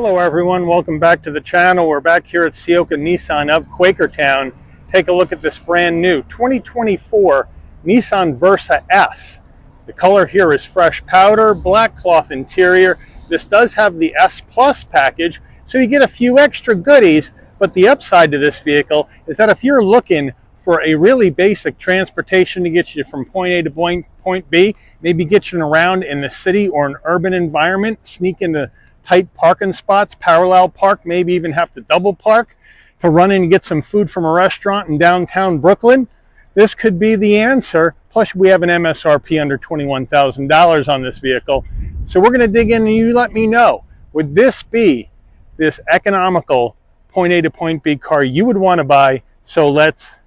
Hello everyone, welcome back to the channel. We're back here at Ciocca Nissan of Quakertown. Take a look at this brand new 2024 Nissan Versa S. The color here is fresh powder, black cloth interior. This does have the S Plus package, so you get a few extra goodies, but the upside to this vehicle is that if you're looking for a really basic transportation to get you from point A to point B, maybe get you around in the city or an urban environment, sneak into tight parking spots, parallel park, maybe even have to double park to run in and get some food from a restaurant in downtown Brooklyn, this could be the answer. Plus, we have an MSRP under $21,000 on this vehicle. So we're going to dig in and you let me know, would this be this economical point A to point B car you would want to buy? So let's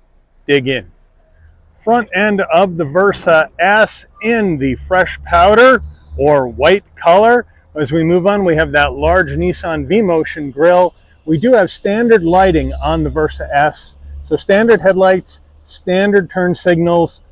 dig in. Front end of the Versa S in the fresh powder or white color. As we move on, we have that large Nissan V-Motion grille. We do have standard lighting on the Versa S. So standard headlights, standard turn signals.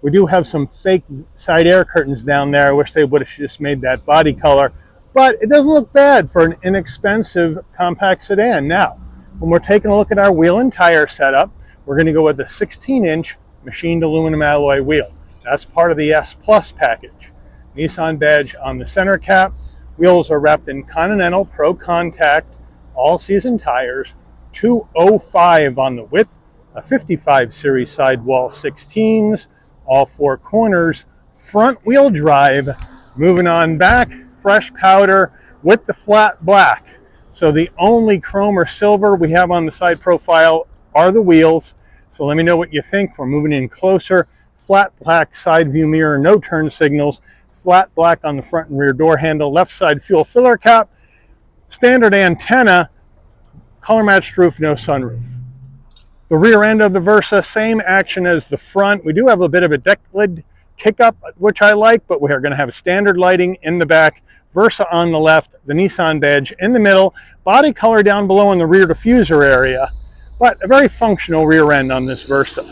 We do have some fake side air curtains down there. I wish they would have just made that body color. But it doesn't look bad for an inexpensive compact sedan. Now, when we're taking a look at our wheel and tire setup, we're going to go with a 16-inch machined aluminum alloy wheel. That's part of the S Plus package. Nissan badge on the center cap. Wheels are wrapped in Continental Pro Contact all-season tires, 205 on the width, a 55 series sidewall 16s, all four corners, front wheel drive. Moving on back, fresh powder with the flat black. So the only chrome or silver we have on the side profile are the wheels. So let me know what you think. We're moving in closer. Flat black side view mirror, no turn signals. Flat black on the front and rear door handle, left side fuel filler cap, standard antenna, color matched roof, no sunroof. The rear end of the Versa, same action as the front. We do have a bit of a deck lid kick up, which I like, but we are going to have standard lighting in the back, Versa on the left, the Nissan badge in the middle, body color down below in the rear diffuser area, but a very functional rear end on this Versa.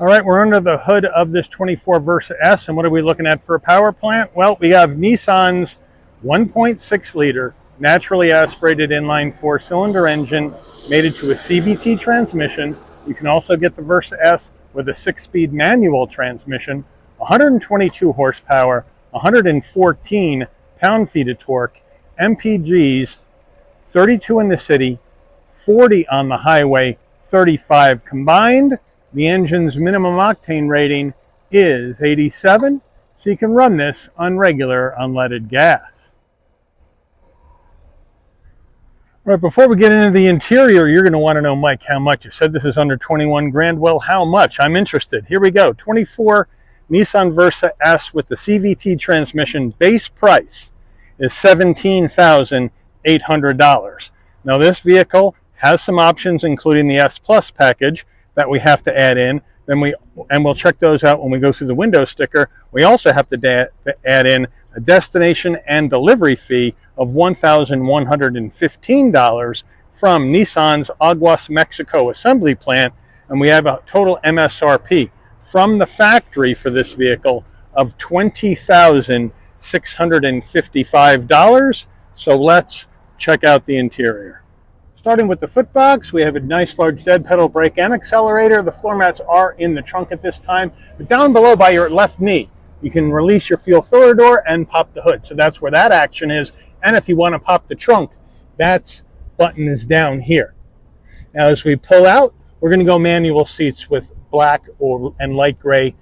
All right, we're under the hood of this 24 Versa S, and what are we looking at for a power plant? Well, we have Nissan's 1.6 liter naturally aspirated inline four-cylinder engine mated to a CVT transmission. You can also get the Versa S with a 6-speed manual transmission, 122 horsepower, 114 pound-feet of torque, MPGs, 32 in the city, 40 on the highway, 35 combined. The engine's minimum octane rating is 87, so you can run this on regular unleaded gas. All right, before we get into the interior, you're going to want to know, Mike, how much? You said this is under 21 grand. Well, how much? I'm interested. Here we go. 24 Nissan Versa S with the CVT transmission. Base price is $17,800. Now, this vehicle has some options, including the S Plus package, that we have to add in. We'll check those out when we go through the window sticker. We also have to add in a destination and delivery fee of $1,115 from Nissan's Aguas, Mexico assembly plant, and we have a total MSRP from the factory for this vehicle of $20,655. So let's check out the interior. Starting with the footbox, we have a nice large dead pedal brake and accelerator. The floor mats are in the trunk at this time, but down below by your left knee, you can release your fuel filler door and pop the hood. So that's where that action is. And if you want to pop the trunk, that button is down here. Now as we pull out, we're going to go manual seats with black and light gray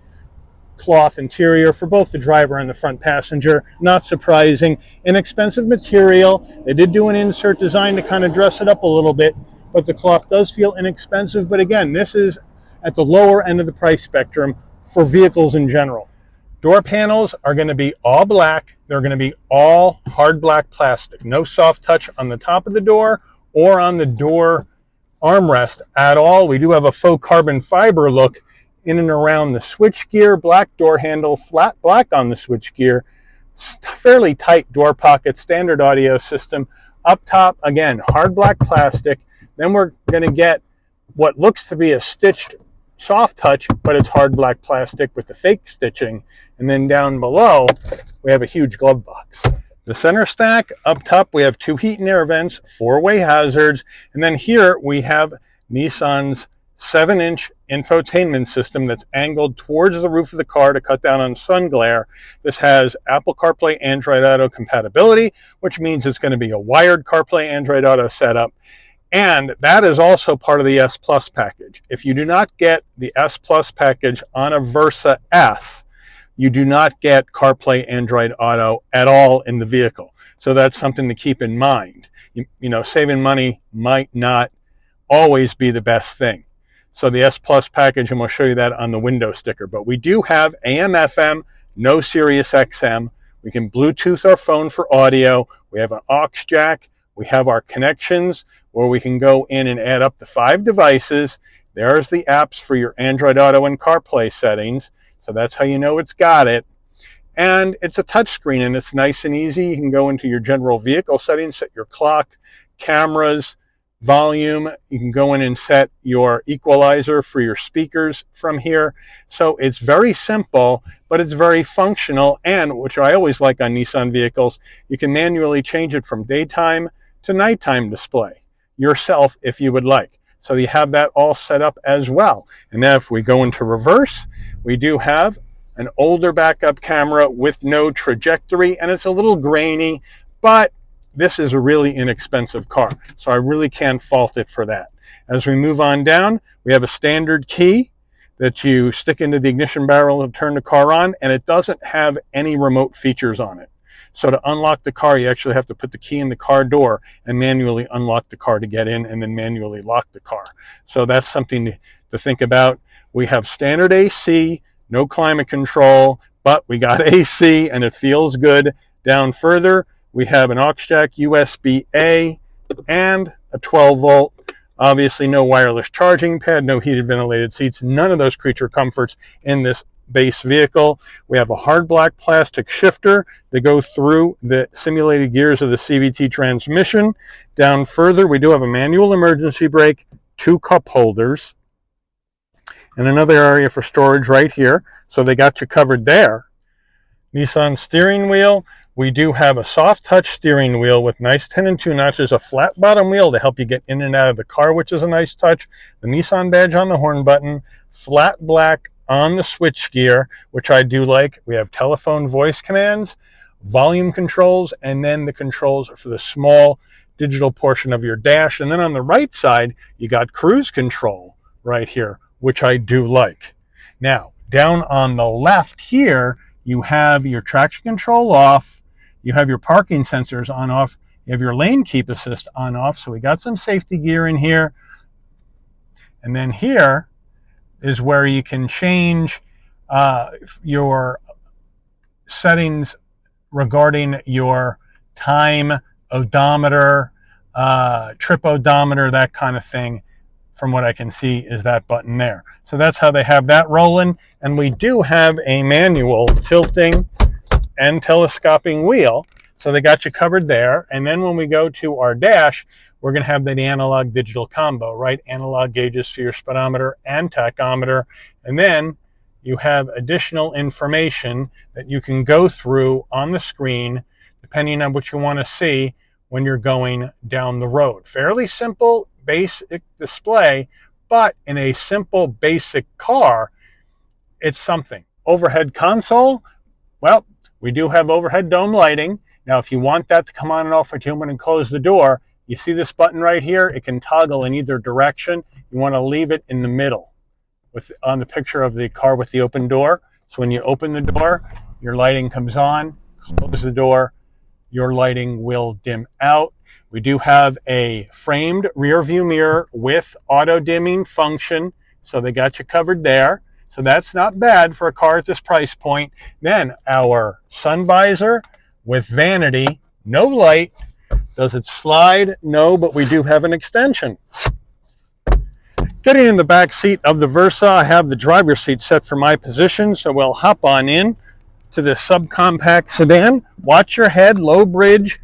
cloth interior for both the driver and the front passenger. Not surprising. Inexpensive material. They did do an insert design to kind of dress it up a little bit, but the cloth does feel inexpensive. But again, this is at the lower end of the price spectrum for vehicles in general. Door panels are going to be all black. They're going to be all hard black plastic. No soft touch on the top of the door or on the door armrest at all. We do have a faux carbon fiber look in and around the switchgear, black door handle, flat black on the switchgear, fairly tight door pocket, standard audio system. Up top, again, hard black plastic. Then we're going to get what looks to be a stitched soft touch, but it's hard black plastic with the fake stitching. And then down below, we have a huge glove box. The center stack, up top we have 2 heat and air vents, 4-way hazards, and then here we have Nissan's 7-inch infotainment system that's angled towards the roof of the car to cut down on sun glare. This has Apple CarPlay, Android Auto compatibility, which means it's going to be a wired CarPlay, Android Auto setup. And that is also part of the S Plus package. If you do not get the S Plus package on a Versa S, you do not get CarPlay, Android Auto at all in the vehicle. So that's something to keep in mind. You know, saving money might not always be the best thing. So the S Plus package, and we'll show you that on the window sticker. But we do have AM, FM, no Sirius XM. We can Bluetooth our phone for audio. We have an aux jack. We have our connections where we can go in and add up to 5 devices. There's the apps for your Android Auto and CarPlay settings. So that's how you know it's got it. And it's a touchscreen and it's nice and easy. You can go into your general vehicle settings, set your clock, cameras, volume. You can go in and set your equalizer for your speakers from here. So it's very simple, but it's very functional. And which I always like on Nissan vehicles, you can manually change it from daytime to nighttime display yourself if you would like. So you have that all set up as well. And now if we go into reverse, we do have an older backup camera with no trajectory, and it's a little grainy, but this is a really inexpensive car, so I really can't fault it for that. As we move on down, we have a standard key that you stick into the ignition barrel to turn the car on, and it doesn't have any remote features on it. So to unlock the car, you actually have to put the key in the car door and manually unlock the car to get in, and then manually lock the car. So that's something to think about. We have standard AC, no climate control, but we got AC and it feels good. Down further, we have an aux jack, USB-A, and a 12-volt. Obviously no wireless charging pad, no heated ventilated seats, none of those creature comforts in this base vehicle. We have a hard black plastic shifter to go through the simulated gears of the CVT transmission. Down further, we do have a manual emergency brake, 2 cup holders, and another area for storage right here. So they got you covered there. Nissan steering wheel. We do have a soft touch steering wheel with nice 10 and 2 notches, a flat bottom wheel to help you get in and out of the car, which is a nice touch. The Nissan badge on the horn button, flat black on the switch gear, which I do like. We have telephone voice commands, volume controls, and then the controls for the small digital portion of your dash. And then on the right side, you got cruise control right here, which I do like. Now, down on the left here, you have your traction control off, you have your parking sensors on off, you have your lane keep assist on off, so we got some safety gear in here. And then here is where you can change your settings regarding your time odometer, trip odometer, that kind of thing. From what I can see is that button there. So that's how they have that rolling. And we do have a manual tilting and telescoping wheel. So they got you covered there. And then when we go to our dash, we're going to have the analog digital combo, right? Analog gauges for your speedometer and tachometer. And then you have additional information that you can go through on the screen, depending on what you want to see when you're going down the road. Fairly simple, basic display, but in a simple, basic car, it's something. Overhead console, well, we do have overhead dome lighting. Now, if you want that to come on and off with you when you close the door, you see this button right here? It can toggle in either direction. You want to leave it in the middle on the picture of the car with the open door. So when you open the door, your lighting comes on. Close the door, your lighting will dim out. We do have a framed rear view mirror with auto dimming function. So they got you covered there. So that's not bad for a car at this price point. Then our sun visor with vanity, no light. Does it slide? No, but we do have an extension. Getting in the back seat of the Versa, I have the driver's seat set for my position, so we'll hop on in to this subcompact sedan. Watch your head, low bridge.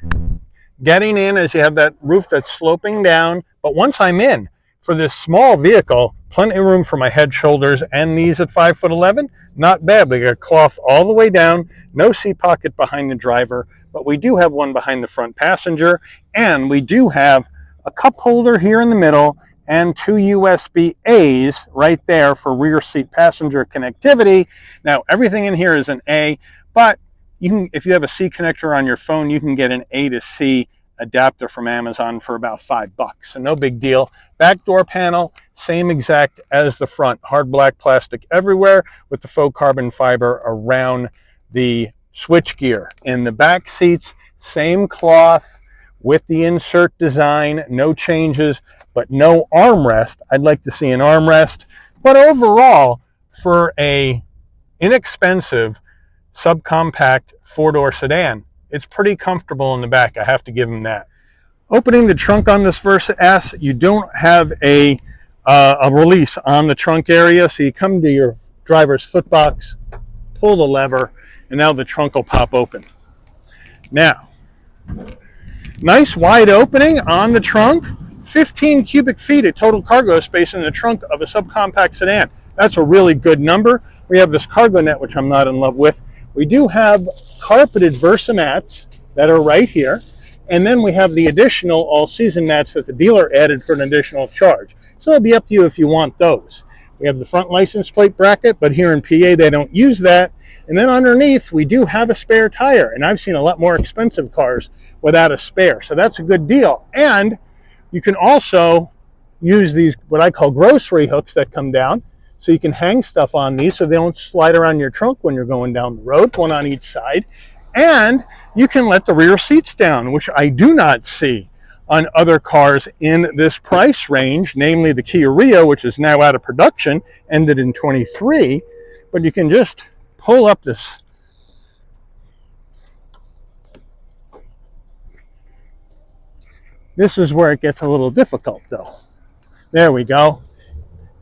Getting in as you have that roof that's sloping down. But once I'm in, for this small vehicle, Plenty of room for my head, shoulders, and knees at 5'11". Not bad. We got cloth all the way down, no seat pocket behind the driver, but we do have one behind the front passenger, and we do have a cup holder here in the middle and 2 USB-A's right there for rear seat passenger connectivity. Now, everything in here is an A, but you can, if you have a C connector on your phone, you can get an A to C adapter from Amazon for about $5, so no big deal. Back door panel, same exact as the front, hard black plastic everywhere with the faux carbon fiber around the switchgear. In the back seats, same cloth with the insert design, no changes, but no armrest. I'd like to see an armrest, but overall, for a inexpensive subcompact 4-door sedan, it's pretty comfortable in the back. I have to give them that. Opening the trunk on this Versa S, you don't have a release on the trunk area, so you come to your driver's foot box, pull the lever, and now the trunk will pop open. Now, nice wide opening on the trunk, 15 cubic feet of total cargo space in the trunk of a subcompact sedan. That's a really good number. We have this cargo net, which I'm not in love with. We do have carpeted Versa mats that are right here, and then we have the additional all-season mats that the dealer added for an additional charge. So it'll be up to you if you want those. We have the front license plate bracket, but here in PA they don't use that. And then underneath we do have a spare tire, and I've seen a lot more expensive cars without a spare, so that's a good deal. And you can also use these, what I call grocery hooks, that come down, so you can hang stuff on these so they don't slide around your trunk when you're going down the road, one on each side. And you can let the rear seats down, which I do not see on other cars in this price range, namely the Kia Rio, which is now out of production, ended in 23. But you can just pull up this. This is where it gets a little difficult, though. There we go.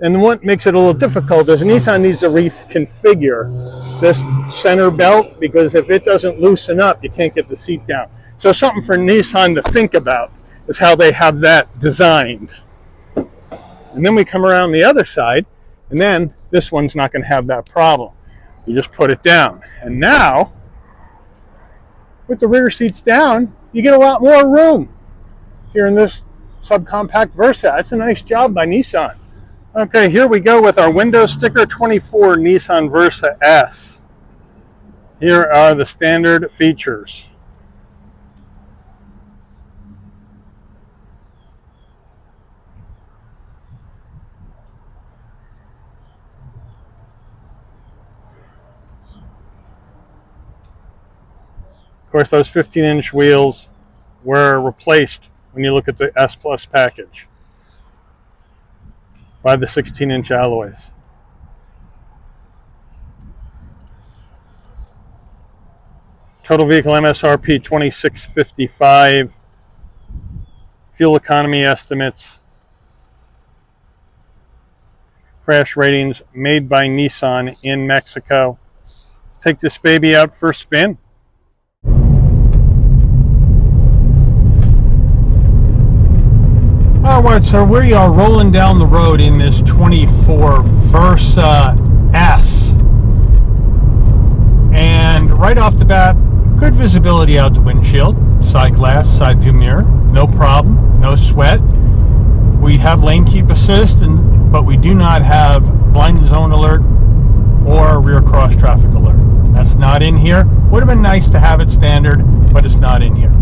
And what makes it a little difficult is Nissan needs to reconfigure this center belt, because if it doesn't loosen up, you can't get the seat down. So something for Nissan to think about is how they have that designed. And then we come around the other side, and then this one's not going to have that problem. You just put it down. And now, with the rear seats down, you get a lot more room here in this subcompact Versa. That's a nice job by Nissan. Okay, here we go with our window sticker 24 Nissan Versa S. Here are the standard features. Of course, those 15-inch wheels were replaced when you look at the S Plus package by the 16-inch alloys. Total vehicle MSRP $26.55. Fuel economy estimates. Crash ratings made by Nissan in Mexico. Let's take this baby out for a spin. Alright, so we are rolling down the road in this 24 Versa S. And right off the bat, good visibility out the windshield, side glass, side view mirror, no problem, no sweat. We have lane keep assist, but we do not have blind zone alert or rear cross traffic alert. That's not in here. Would have been nice to have it standard, but it's not in here.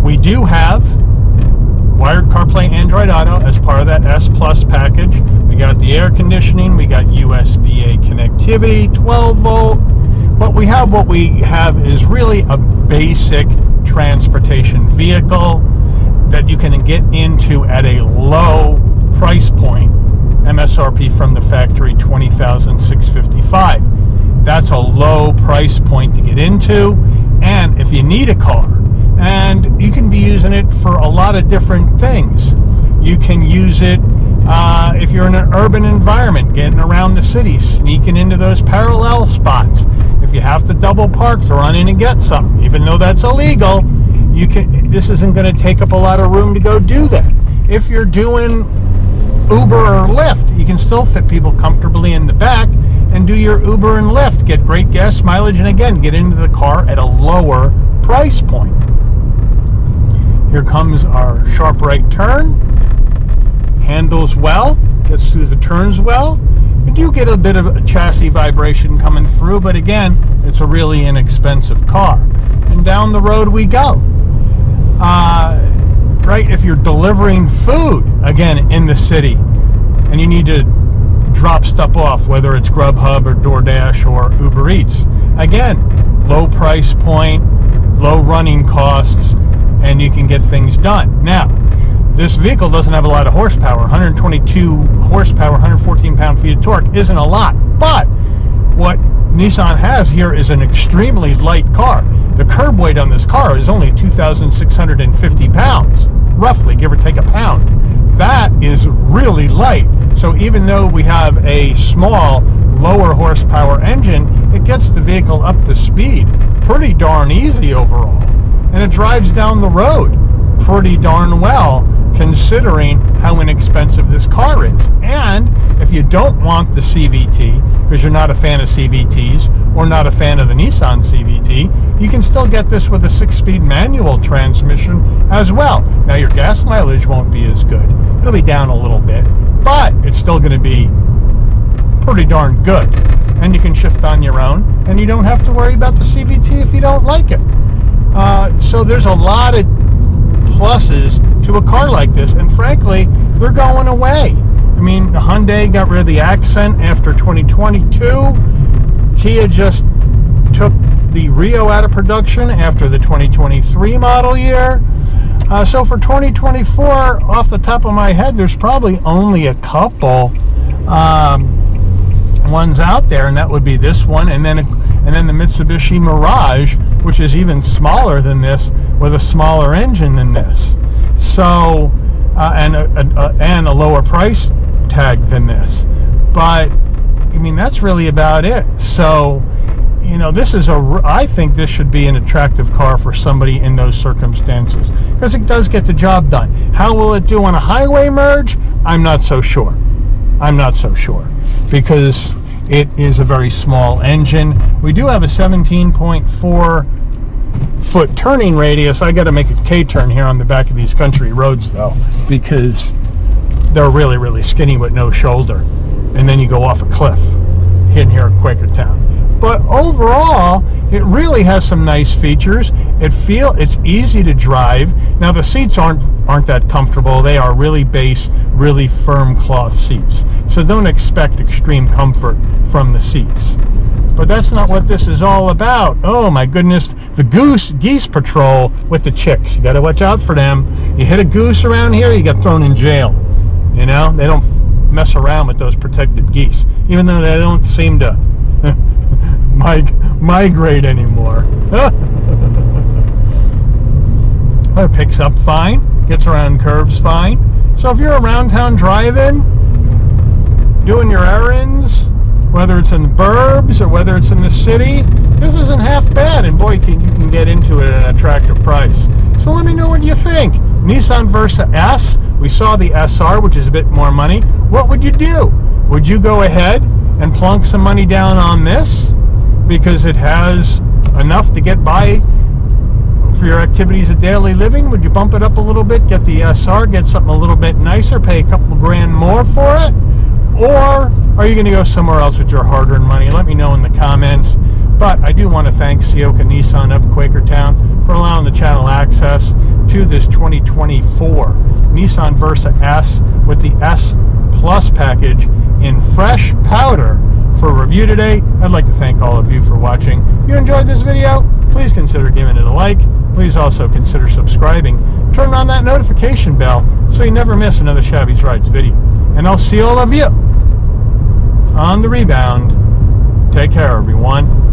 We do have wired CarPlay Android Auto as part of that S Plus package. We got the air conditioning, we got USB-A connectivity, 12 volt, but what we have is really a basic transportation vehicle that you can get into at a low price point. MSRP from the factory $20,655. That's a low price point to get into, and if you need a car, and you can be using it for a lot of different things. You can use it if you're in an urban environment, getting around the city, sneaking into those parallel spots. If you have to double park to run in and get something, even though that's illegal, this isn't going to take up a lot of room to go do that. If you're doing Uber or Lyft. You can still fit people comfortably in the back and do your Uber and Lyft, get great gas mileage, and again, get into the car at a lower price point. Here comes our sharp right turn. Handles well, gets through the turns well. You do get a bit of a chassis vibration coming through, but again, it's a really inexpensive car. And down the road we go. Right, if you're delivering food, again, in the city, and you need to drop stuff off, whether it's Grubhub or DoorDash or Uber Eats, again, low price point, low running costs, and you can get things done. Now, this vehicle doesn't have a lot of horsepower. 122 horsepower, 114 pound-feet of torque isn't a lot, but what Nissan has here is an extremely light car. The curb weight on this car is only 2,650 pounds, roughly, give or take a pound. That is really light. So even though we have a small, lower horsepower engine, it gets the vehicle up to speed pretty darn easy overall. And it drives down the road pretty darn well, considering how inexpensive this car is. And if you don't want the CVT, because you're not a fan of CVTs or not a fan of the Nissan CVT, you can still get this with a 6-speed manual transmission as well. Now your gas mileage won't be as good. It'll be down a little bit, but it's still going to be pretty darn good. And you can shift on your own, and you don't have to worry about the CVT if you don't like it. So there's a lot of pluses to a car like this, and frankly, they're going away. I mean, Hyundai got rid of the Accent after 2022. Kia just took the Rio out of production after the 2023 model year. So for 2024, off the top of my head, there's probably only a couple ones out there, and that would be this one, and then the Mitsubishi Mirage, which is even smaller than this, with a smaller engine than this. So, and a lower price tag than this. But I mean, that's really about it. So, you know, I think this should be an attractive car for somebody in those circumstances, because it does get the job done. How will it do on a highway merge? I'm not so sure, because it is a very small engine. We do have a 17.4 foot turning radius. I got to make a K-turn here on the back of these country roads, though, because they're really, really skinny with no shoulder. And then you go off a cliff in here at Quakertown. But overall, it really has some nice features. It's easy to drive. Now the seats aren't that comfortable. They are really base, really firm cloth seats. So don't expect extreme comfort from the seats. But that's not what this is all about. Oh my goodness, the geese patrol with the chicks. You got to watch out for them. You hit a goose around here, you get thrown in jail. You know, they don't mess around with those protected geese, even though they don't seem to migrate anymore. It picks up fine, gets around curves fine. So if you're around town driving, doing your errands, whether it's in the burbs or whether it's in the city, this isn't half bad, and boy, you can get into it at an attractive price. So let me know what you think. Nissan Versa S, we saw the SR, which is a bit more money. What would you do? Would you go ahead and plunk some money down on this because it has enough to get by for your activities of daily living? Would you bump it up a little bit, get the SR, get something a little bit nicer, pay a couple grand more for it? Or are you going to go somewhere else with your hard-earned money? Let me know in the comments. But I do want to thank Ciocca Nissan of Quakertown for allowing the channel access to this 2024 Nissan Versa S with the S Plus package in fresh powder for review today. I'd like to thank all of you for watching. If you enjoyed this video, please consider giving it a like. Please also consider subscribing. Turn on that notification bell so you never miss another Shabby's Rides video. And I'll see all of you on the rebound. Take care, everyone.